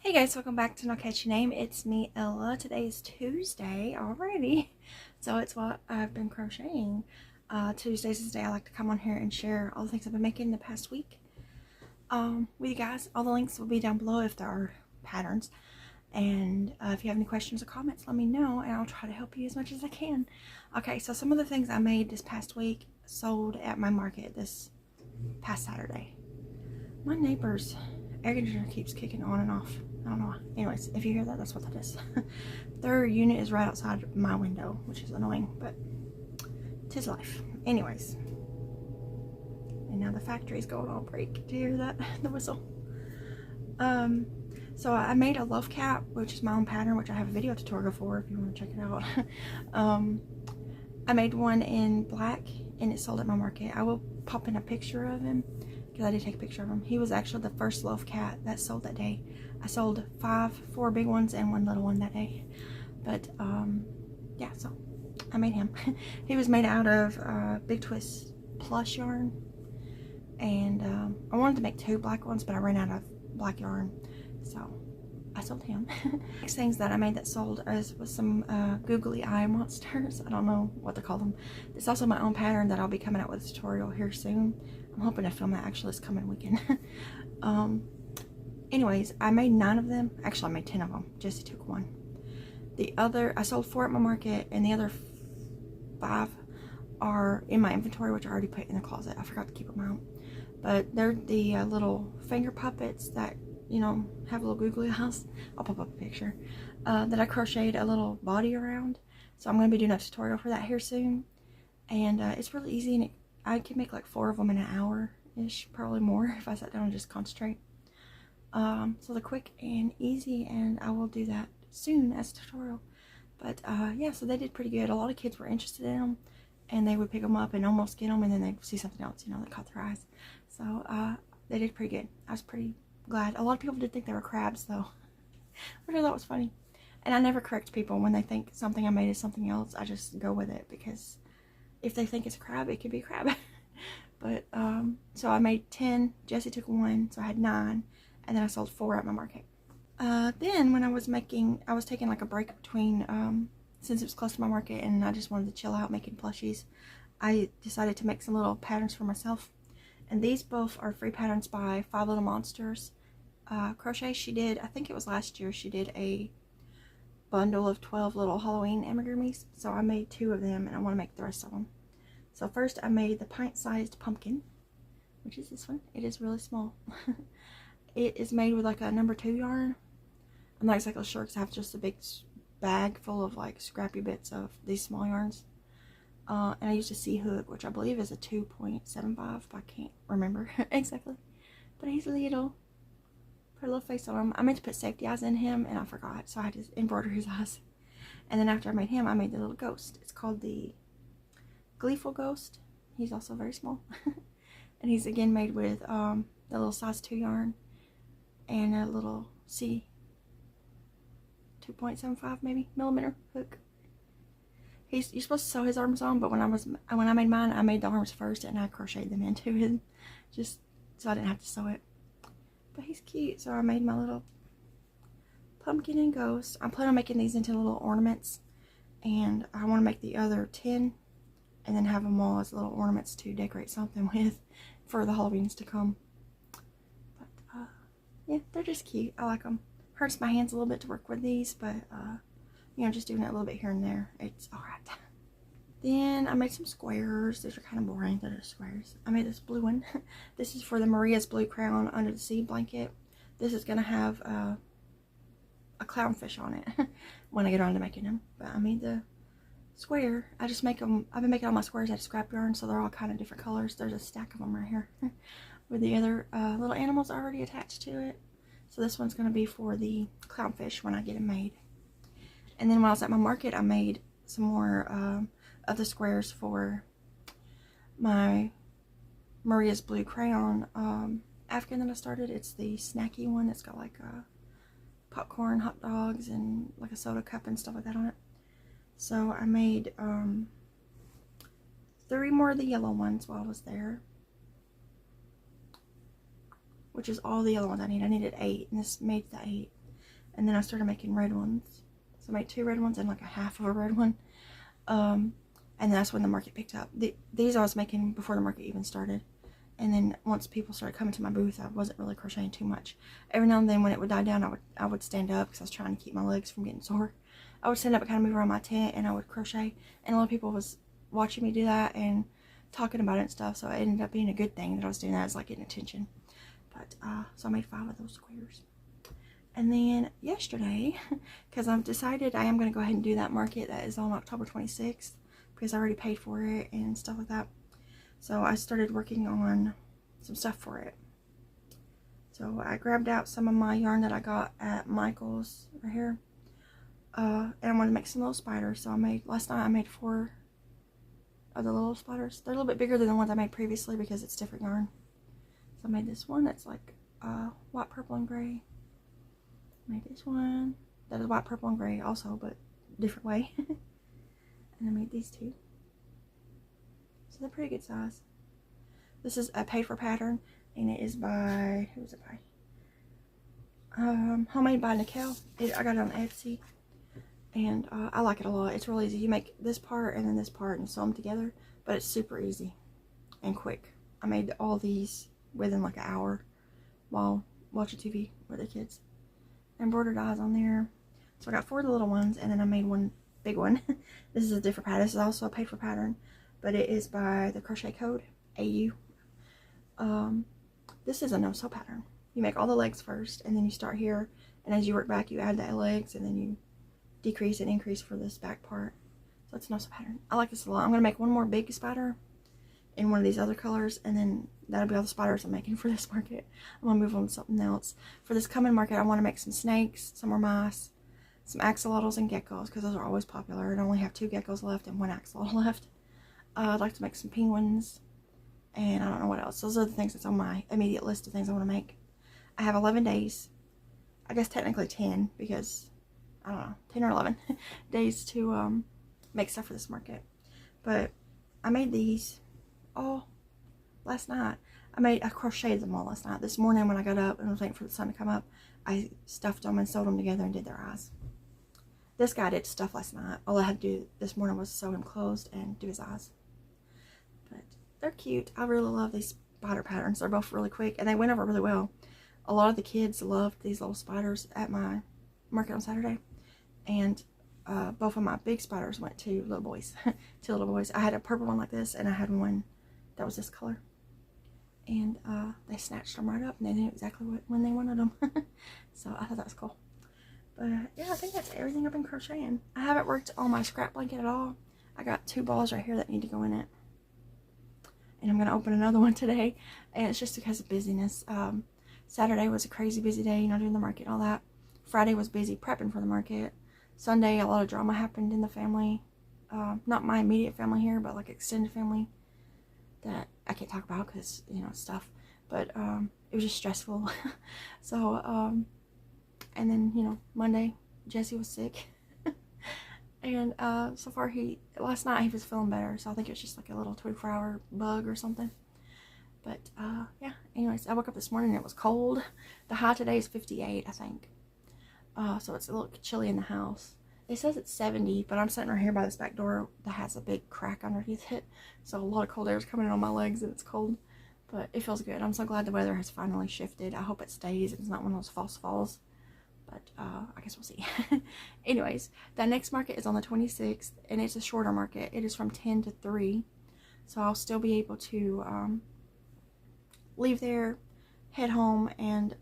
Hey guys, welcome back to Not Catchy Name. It's me, Ella. Today is Tuesday already, so it's what I've been crocheting. Tuesdays is the day I like to come on here and share all the things I've been making the past week with you guys. All the links will be down below if there are patterns, and if you have any questions or comments, let me know and I'll try to help you as much as I can. Okay, so some of the things I made this past week sold at my market this past Saturday. My neighbor's air conditioner keeps kicking on and off. I don't know why. Anyways, if you hear that, that's what that is. Their unit is right outside my window, which is annoying, but 'tis life. Anyways. And now the factory's going on break. Do you hear that? The whistle. So I made a love cap, which is my own pattern, which I have a video tutorial for if you want to check it out. I made one in black and it sold at my market. I will pop in a picture of him because I did take a picture of him. He was actually the first love cat that sold that day. I sold four big ones and one little one that day. But yeah, so I made him. He was made out of Big Twist plush yarn, and I wanted to make two black ones, but I ran out of black yarn, so I sold him. Next things that I made that sold was some googly eye monsters. I don't know what to call them. It's also my own pattern that I'll be coming out with a tutorial here soon. I'm hoping to film that actually this coming weekend. Anyways, I made 9 of them. Actually, I made 10 of them. Jessie took one. The other, I sold 4 at my market, and the other 5 are in my inventory, which I already put in the closet. I forgot to keep them out. But they're the little finger puppets that, you know, have little googly eyes. I'll pop up a picture. That I crocheted a little body around. So I'm going to be doing a tutorial for that here soon. And it's really easy, and I can make like 4 of them in an hour-ish, probably more, if I sat down and just concentrate. So they're quick and easy, and I will do that soon as a tutorial. But yeah, so they did pretty good. A lot of kids were interested in them, and they would pick them up and almost get them, and then they'd see something else, you know, that caught their eyes. So they did pretty good. I was pretty glad. A lot of people did think they were crabs, though, which I thought was funny. And I never correct people when they think something I made is something else. I just go with it, because if they think it's a crab, it could be a crab. But so I made 10. Jessie took 1, so I had 9. And then I sold 4 at my market. Then when I was taking like a break between, since it was close to my market and I just wanted to chill out making plushies, I decided to make some little patterns for myself. And these both are free patterns by 5 Little Monsters. Crochet, she did, I think it was last year, she did a bundle of 12 little Halloween amigurumis. So I made 2 of them, and I want to make the rest of them. So first I made the pint-sized pumpkin, which is this one. It is really small. It is made with like a number 2 yarn. I'm not exactly sure because I have just a big bag full of like scrappy bits of these small yarns. And I used a C hook, which I believe is a 2.75, but I can't remember exactly. But he's little. Put a little face on him. I meant to put safety eyes in him and I forgot, so I had to embroider his eyes. And then after I made him, I made the little ghost. It's called the Gleeful Ghost. He's also very small. And he's again made with the little size 2 yarn. And a little C 2.75 maybe millimeter hook. You're supposed to sew his arms on, but when I made mine, I made the arms first and I crocheted them into him, just so I didn't have to sew it. But he's cute, so I made my little pumpkin and ghost. I plan on making these into little ornaments, and I want to make the other 10 and then have them all as little ornaments to decorate something with for the Halloweens to come. Yeah, they're just cute. I like them. Hurts my hands a little bit to work with these, but, you know, just doing it a little bit here and there, it's alright. Then I made some squares. These are kind of boring. They're just squares. I made this blue one. This is for the Maria's Blue Crown Under the Sea blanket. This is going to have a clownfish on it when I get on to making them. But I made the square. I just make them. I've been making all my squares out of scrap yarn, so they're all kind of different colors. There's a stack of them right here. With the other little animals already attached to it. So this one's going to be for the clownfish when I get it made. And then when I was at my market, I made some more of the squares for my Maria's Blue Crayon Afghan that I started. It's the snacky one. It's got like popcorn, hot dogs, and like a soda cup and stuff like that on it. So I made 3 more of the yellow ones while I was there. which is all the other ones I need. I needed 8, and this made the 8. And then I started making red ones. So I made 2 red ones and like a half of a red one. And that's when the market picked up. These I was making before the market even started. And then once people started coming to my booth, I wasn't really crocheting too much. Every now and then when it would die down, I would stand up because I was trying to keep my legs from getting sore. I would stand up and kind of move around my tent and I would crochet. And a lot of people was watching me do that and talking about it and stuff. So it ended up being a good thing that I was doing that. As like getting attention. But, so I made 5 of those squares. And then yesterday, because I've decided I am going to go ahead and do that market that is on October 26th. Because I already paid for it and stuff like that. So I started working on some stuff for it. So I grabbed out some of my yarn that I got at Michael's right here. And I wanted to make some little spiders. So last night I made 4 of the little spiders. They're a little bit bigger than the ones I made previously because it's different yarn. So I made this one that's like white, purple, and gray. Made this one that is white, purple, and gray also, but different way. And I made these 2. So they're pretty good size. This is a paid for pattern, and it is by, who is it by? Homemade by Nicole. I got it on Etsy, and I like it a lot. It's real easy. You make this part and then this part and sew them together, but it's super easy and quick. I made all these within like an hour while watching TV with the kids. Embroidered eyes on there. So I got 4 of the little ones, and then I made one big one. This is a different pattern. This is also a paid for pattern, but it is by the Crochet Code AU. This is a no-sew pattern. You make all the legs first, and then you start here, and as you work back you add the legs, and then you decrease and increase for this back part. So it's a no-sew pattern. I like this a lot. I'm going to make one more big spider in one of these other colors, and then that'll be all the spiders I'm making for this market. I'm going to move on to something else. For this coming market I want to make some snakes, some more mice, some axolotls, and geckos, because those are always popular. And I only have 2 geckos left and 1 axolotl left. I'd like to make some penguins, and I don't know what else. Those are the things that's on my immediate list of things I want to make. I have 11 days, I guess technically 10, because I don't know, 10 or 11 days to make stuff for this market. But I made these all last night. I crocheted them all last night. This morning when I got up and was waiting for the sun to come up, I stuffed them and sewed them together and did their eyes. This guy did stuff last night. All I had to do this morning was sew him closed and do his eyes. But they're cute. I really love these spider patterns. They're both really quick, and they went over really well. A lot of the kids loved these little spiders at my market on Saturday. And both of my big spiders went to little boys. 2 little boys. I had a purple one like this, and I had one that was this color. And they snatched them right up, and they knew exactly when they wanted them. So I thought that was cool. But yeah, I think that's everything I've been crocheting. I haven't worked on my scrap blanket at all. I got 2 balls right here that need to go in it. And I'm going to open another one today. And it's just because of busyness. Saturday was a crazy busy day, you know, doing the market and all that. Friday was busy prepping for the market. Sunday, a lot of drama happened in the family. Not my immediate family here, but like extended family that I can't talk about because, you know, stuff. But it was just stressful. So, and then, you know, Monday, Jesse was sick. And so far last night he was feeling better. So I think it was just like a little 24-hour bug or something. But yeah, anyways, I woke up this morning and it was cold. The high today is 58, I think. So it's a little chilly in the house. It says it's 70, but I'm sitting right here by this back door that has a big crack underneath it. So a lot of cold air is coming in on my legs and it's cold. But it feels good. I'm so glad the weather has finally shifted. I hope it stays. It's not one of those false falls. But I guess we'll see. Anyways, that next market is on the 26th, and it's a shorter market. It is from 10 to 3. So I'll still be able to leave there, head home, and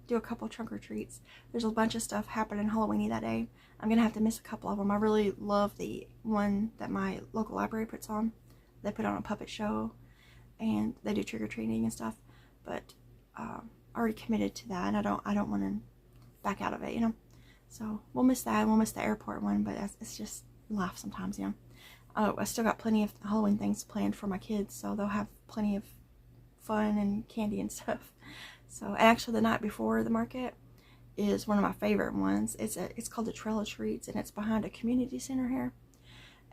do a couple trunk or treats. There's a bunch of stuff happening Halloweeny that day. I'm going to have to miss a couple of them. I really love the one that my local library puts on. They put on a puppet show, and they do trick-or-treating and stuff. But I already committed to that, and I don't want to back out of it, you know. So we'll miss that, and we'll miss the airport one, but it's just life sometimes, you know. I still got plenty of Halloween things planned for my kids, so they'll have plenty of fun and candy and stuff. So, and actually the night before the market is one of my favorite ones. It's called the Trail of Treats, and it's behind a community center here.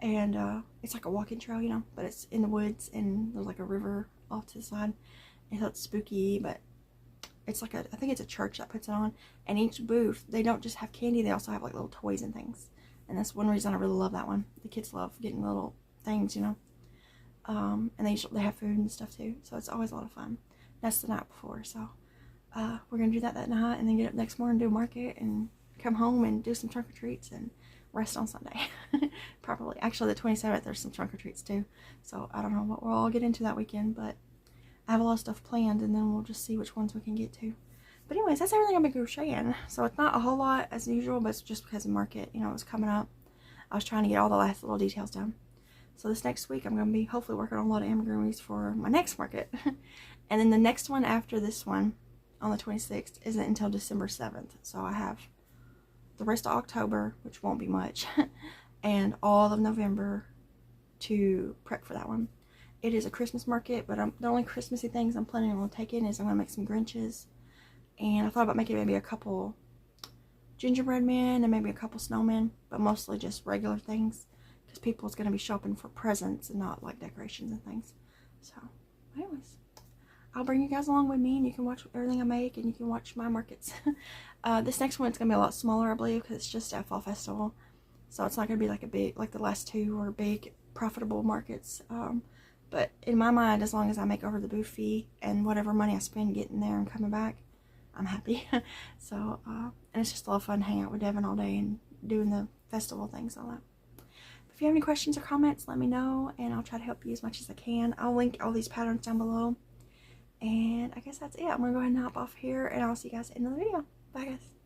And it's like a walking trail, you know, but it's in the woods, and there's like a river off to the side. And so it's spooky, but it's like I think it's a church that puts it on, and each booth, they don't just have candy, they also have like little toys and things. And that's one reason I really love that one. The kids love getting little things, you know. And they have food and stuff too, so it's always a lot of fun. That's the night before, so we're gonna do that night, and then get up next morning, do market, and come home and do some trunk or treats and rest on Sunday. Probably, actually, the 27th there's some trunk or treats too, so I don't know what we'll all get into that weekend, but I have a lot of stuff planned, and then we'll just see which ones we can get to. But anyways, that's everything I've been crocheting. So it's not a whole lot as usual, but it's just because of market, you know, it was coming up. I was trying to get all the last little details done. So this next week, I'm going to be hopefully working on a lot of amigurumis for my next market. And then the next one after this one, on the 26th, isn't until December 7th. So I have the rest of October, which won't be much, and all of November to prep for that one. It is a Christmas market, but the only Christmassy things I'm planning on taking is I'm going to make some Grinches. And I thought about making maybe a couple gingerbread men and maybe a couple snowmen, but mostly just regular things, because people's going to be shopping for presents and not like decorations and things. So anyways, I'll bring you guys along with me, and you can watch everything I make, and you can watch my markets. This next one's going to be a lot smaller, I believe, because it's just a fall festival, so it's not going to be like a big, like the last two were big profitable markets. But in my mind, as long as I make over the booth fee and whatever money I spend getting there and coming back, I'm happy. So, and it's just a lot of fun hanging out with Devin all day and doing the festival things, all that. If you have any questions or comments, let me know, and I'll try to help you as much as I can. I'll link all these patterns down below. And I guess that's it. I'm going to go ahead and hop off here, and I'll see you guys in another video. Bye, guys.